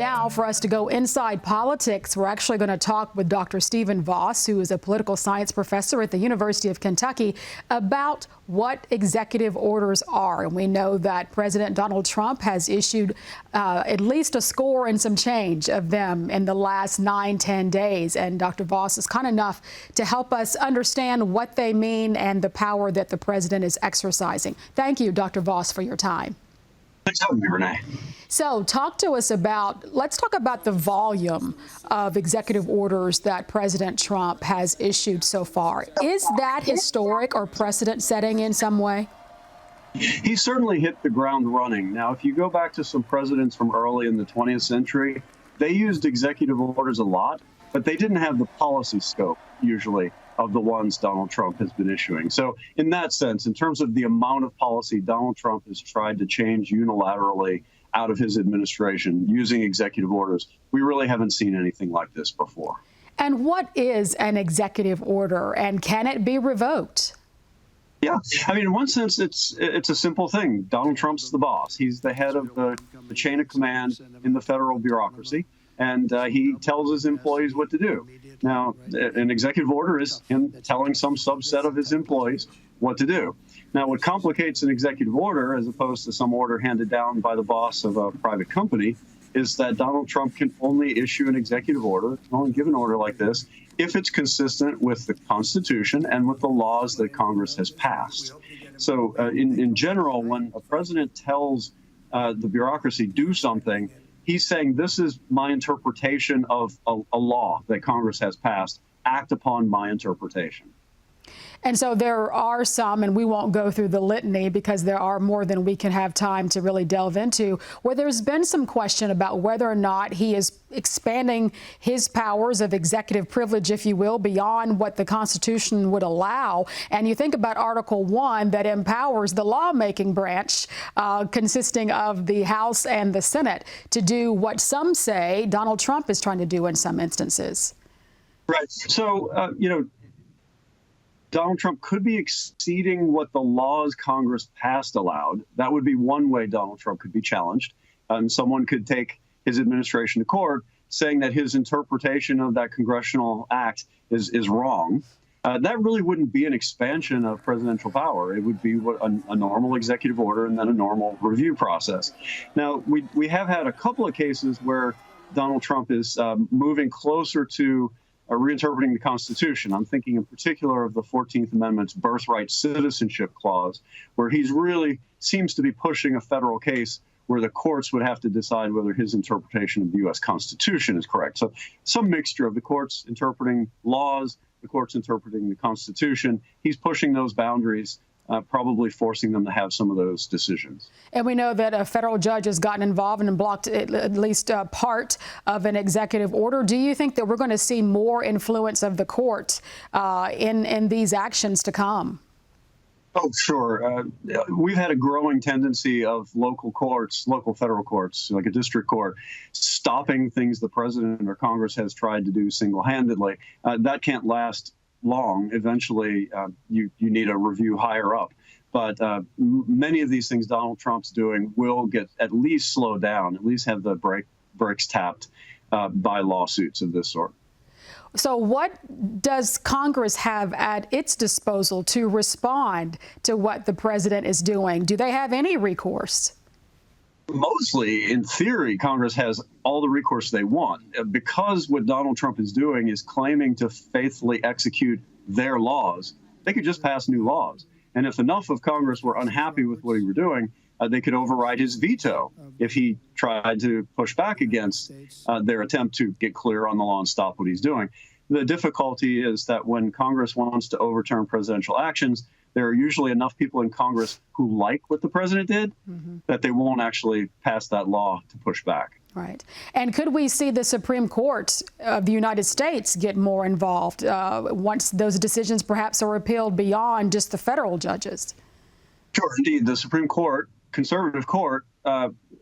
now, for us to go inside politics, we're actually going to talk with Dr. Stephen Voss, who is a political science professor at the University of Kentucky, about what executive orders are. And we know that President Donald Trump has issued at least a score and some change of them in the last 9-10 days. And Dr. Voss is kind enough to help us understand what they mean and the power that the president is exercising. Thank you, Dr. Voss, for your time. Thanks for having me, Renee. So let's talk about the volume of executive orders that President Trump has issued so far. Is that historic or precedent setting in some way? He certainly hit the ground running. Now, if you go back to some presidents from early in the 20th century, they used executive orders a lot, but they didn't have the policy scope, usually, of the ones Donald Trump has been issuing. So in that sense, in terms of the amount of policy Donald Trump has tried to change unilaterally out of his administration using executive orders, we really haven't seen anything like this before. And what is an executive order, and can it be revoked? Yeah, I mean, in one sense, it's a simple thing. Donald Trump's the boss. He's the head of the chain of command in the federal bureaucracy, and he tells his employees what to do. Now, an executive order is him telling some subset of his employees what to do. Now, what complicates an executive order, as opposed to some order handed down by the boss of a private company, is that Donald Trump can only issue an executive order, can only give an order like this, if it's consistent with the Constitution and with the laws that Congress has passed. So in general, when a president tells the bureaucracy do something, he's saying, this is my interpretation of a law that Congress has passed. Act upon my interpretation. And so there are some, and we won't go through the litany because there are more than we can have time to really delve into, where there's been some question about whether or not he is expanding his powers of executive privilege, if you will, beyond what the Constitution would allow. And you think about Article 1 that empowers the lawmaking branch, consisting of the House and the Senate, to do what some say Donald Trump is trying to do in some instances. Right. So, Donald Trump could be exceeding what the laws Congress passed allowed. That would be one way Donald Trump could be challenged. Someone could take his administration to court saying that his interpretation of that congressional act is wrong. That really wouldn't be an expansion of presidential power. It would be a normal executive order and then a normal review process. Now, we have had a couple of cases where Donald Trump is moving closer to reinterpreting the Constitution. I'm thinking in particular of the 14th Amendment's birthright citizenship clause, where he's really seems to be pushing a federal case where the courts would have to decide whether his interpretation of the U.S. Constitution is correct. So some mixture of the courts interpreting laws, the courts interpreting the Constitution. He's pushing those boundaries, probably forcing them to have some of those decisions. And we know that a federal judge has gotten involved and blocked at least part of an executive order. Do you think that we're going to see more influence of the court in these actions to come? Oh, sure. We've had a growing tendency of local courts, local federal courts, like a district court, stopping things the president or Congress has tried to do single-handedly. That can't last long. Eventually, you need a review higher up. But many of these things Donald Trump's doing will get at least slowed down, at least have the brakes tapped by lawsuits of this sort. So what does Congress have at its disposal to respond to what the president is doing? Do they have any recourse? Mostly, in theory, Congress has all the recourse they want, because what Donald Trump is doing is claiming to faithfully execute their laws. They could just pass new laws. And if enough of Congress were unhappy with what he were doing, they could override his veto if he tried to push back against their attempt to get clear on the law and stop what he's doing. The difficulty is that when Congress wants to overturn presidential actions, there are usually enough people in Congress who like what the president did that they won't actually pass that law to push back. Right. And could we see the Supreme Court of the United States get more involved once those decisions perhaps are appealed beyond just the federal judges? Sure. Indeed, the Supreme Court, conservative court,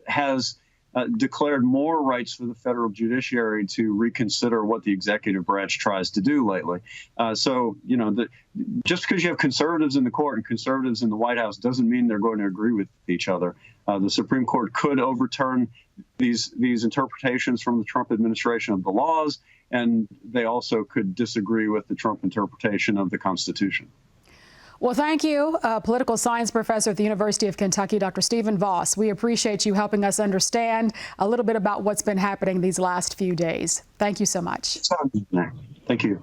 has declared more rights for the federal judiciary to reconsider what the executive branch tries to do lately. So, you know, just because you have conservatives in the court and conservatives in the White House doesn't mean they're going to agree with each other. The Supreme Court could overturn these interpretations from the Trump administration of the laws, and they also could disagree with the Trump interpretation of the Constitution. Well, thank you, political science professor at the University of Kentucky, Dr. Stephen Voss. We appreciate you helping us understand a little bit about what's been happening these last few days. Thank you so much. Thank you.